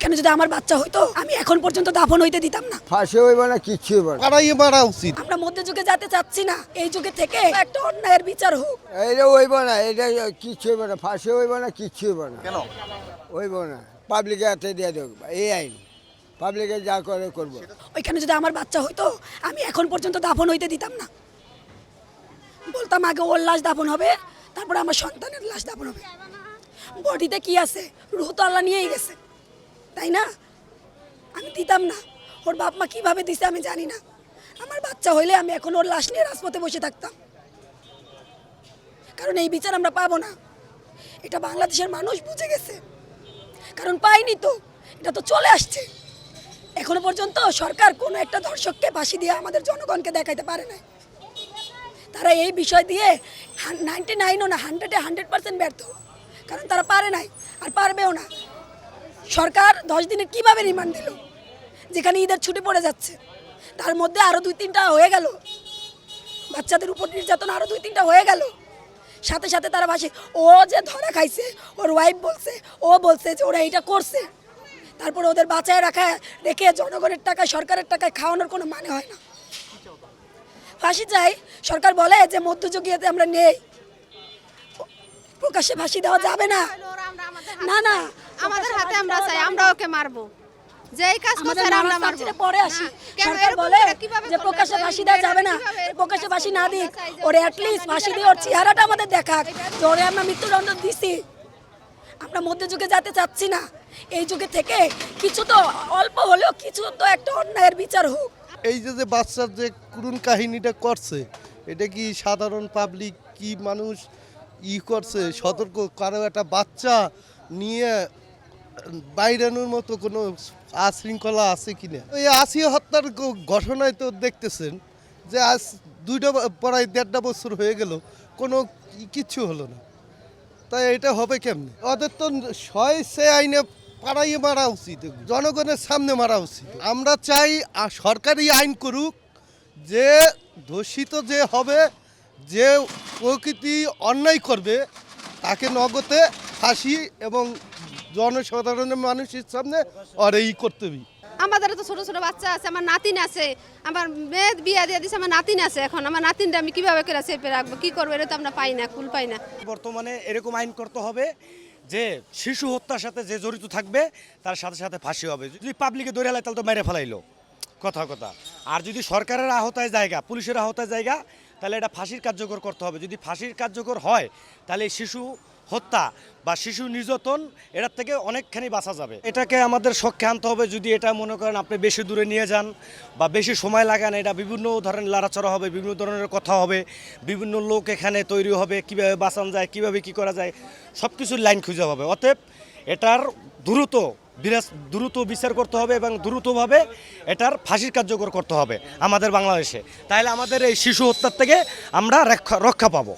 ওইখানে যদি আমার বাচ্চা হইতো আমি এখন পর্যন্ত দাফন হইতে দিতাম না। ফাঁসি হইব না, কিচ্ছু হইব না। পাড়াইয়ে মারা উচিত। আমরা মধ্যে যুগে যেতে চাচ্ছি না, এই যুগে থেকে একটা অন্যায়ের বিচার হোক। এটা হইব না, এটা কিচ্ছু হইব না, ফাঁসি হইব না, কিচ্ছু হইব না। কেন হইব না, পাবলিকের হাতে দিয়ে দেব, এই আইন পাবলিকে যা করে করবো। ওইখানে যদি আমার বাচ্চা হইতো আমি এখন পর্যন্ত দাফন হইতে দিতাম না। বলতাম আগে ওর লাশ দাফন হবে, তারপরে আমার সন্তানের লাশ দাফন হবে। বডিতে কি আছে, রুহ তো আল্লাহ নিয়েই গেছে, তাই না? আমি দিতাম না। ওর বাপ মা কীভাবে দিছে আমি জানি না। আমার বাচ্চা হইলে আমি এখন ওর লাশ নিয়ে রাজপথে বসে থাকতাম, কারণ এই বিচার আমরা পাবো না। এটা বাংলাদেশের মানুষ বুঝে গেছে, কারণ পাইনি তো, এটা তো চলে আসছে। এখনো পর্যন্ত সরকার কোনো একটা ধর্ষককে ফাঁসি দিয়ে আমাদের জনগণকে দেখাইতে পারে না। তারা এই বিষয় দিয়ে 99ও না 100% ব্যর্থ, কারণ তারা পারে নাই আর পারবেও না। সরকার 10 দিনের কিভাবে রিমান্ড দিল, যেখানে ঈদের ছুটি পড়ে যাচ্ছে, তার মধ্যে আরও 2-3টা হয়ে গেল, বাচ্চাদের উপর নির্যাতন আরও 2-3টা হয়ে গেল। সাথে সাথে তারা ভাসে, ও যে ধরা খাইছে ওর ওয়াইফ বলছে, ও বলছে যে ওরা এইটা করছে, তারপরে ওদের বাঁচায় রেখে জনগণের টাকায় সরকারের টাকায় খাওয়ানোর কোনো মানে হয় না। ফাঁসি চাই, সরকার বলে যে মধ্যযুগীয়তে আমরা নেই, প্রকাশ্যে ফাঁসি দেওয়া যাবে না। না না, আমাদের হাতে আমরা চাই, আমরা ওকে মারবো, যেই কাজ করছে আমরা মারবো। পরে আসি, সরকার বলে যে প্রকাশ্যে ফাঁসি দেওয়া যাবে না, প্রকাশ্যে ফাঁসি না দিক, ওরে অ্যাটলিস্ট ফাঁসি দিয়ে ওর চেহারাটা আমাদের দেখাক, যে ওরে আমরা মৃত্যুদণ্ড দিছি। আমরা মধ্যযুগে যেতে চাচ্ছি না, এই যুগে থেকে কিছু তো অল্প হলেও কিছু তো একটা অন্যায়ের বিচার হোক। এই যে বাচ্চার যে করুণ কাহিনীটা করছে, এটা কি সাধারণ পাবলিক কি মানুষ করছে সতর্ক? কারো একটা বাচ্চা নিয়ে বাইরানোর মতো কোনো আশৃঙ্খলা আছে কিনা? ওই আসিয়া হত্যার ঘটনায় তো দেখতেছেন যে আজ 2.5 বছর হয়ে গেল, কোনো কিচ্ছু হলো না। তাই এটা হবে কেমনে? ওদের তো সে আইনে পাড়াইয়ে মারা উচিত, জনগণের সামনে মারা উচিত। আমরা চাই সরকারি আইন করুক, যে দোষিত যে হবে, যে প্রকৃতি অন্যায় করবে তাকে নগদে ফাঁসি এবং জনসাধারণের মানুষের সামনে আর এই করতে হবে। আমাদের তো ছোট ছোট বাচ্চা আছে, আমার নাতিন আছে, আমার মেয়ে বিয়ে দিয়ে দিয়েছে, আমার নাতিন আছে। এখন আমার নাতিনটা আমি কিভাবে করে চেপে রাখবো, কি করবো? এটা তো আমরা পাই না, কুল পাই না। বর্তমানে এরকম আইন করতে হবে যে শিশু হত্যার সাথে যে জড়িত থাকবে তার সাথে সাথে ফাঁসি হবে। যদি পাবলিকে ধরে হেলায় তাহলে তো মেরে ফেলাইলো, কথা। আর যদি সরকারের আওতায় জায়গা, পুলিশের আওতায় জায়গা, তাহলে এটা ফাঁসির কার্যকর করতে হবে। যদি ফাঁসির কার্যকর হয় তাহলে শিশু হত্যা বা শিশু নির্যাতন এটার থেকে অনেকখানি বাঁচা যাবে। এটাকে আমাদের সক্ষে আনতে হবে। যদি এটা মনে করেন আপনি বেশি দূরে নিয়ে যান বা বেশি সময় লাগান, এটা বিভিন্ন ধরনের লড়াচড়া হবে, বিভিন্ন ধরনের কথা হবে, বিভিন্ন লোক এখানে তৈরি হবে, কিভাবে বাঁচানো যায়, কিভাবে কি করা যায়, সব কিছুর লাইন খুঁজে হবে। অতএব এটার দ্রুত বিচার করতে হবে এবং দ্রুতভাবে এটার ফাঁসির কার্যকর করতে হবে আমাদের বাংলাদেশে। তাহলে আমাদের এই শিশু হত্যার থেকে আমরা রক্ষা পাবো।